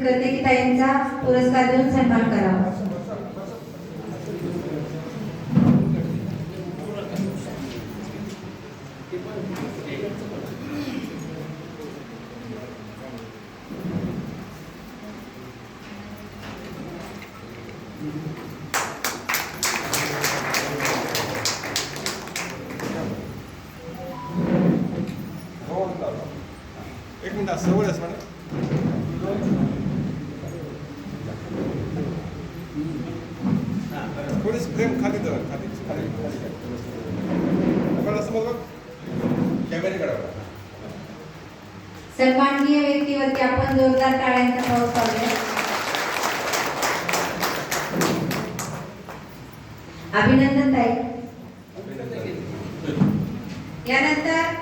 करते की ताईंचा पुरस्कार देऊन सन्मान करावा. एक मिनिट सवयच मॅडम थोडीच फ्रेम खाली जरा खाली खाली आपण असं बघ कॅमेरेकडे बघा. सन्माननीय व्यक्तीवरती आपण जोरदार टाळ्यांचा पाऊस पाडूया. अभिनंदन ताई. यानंतर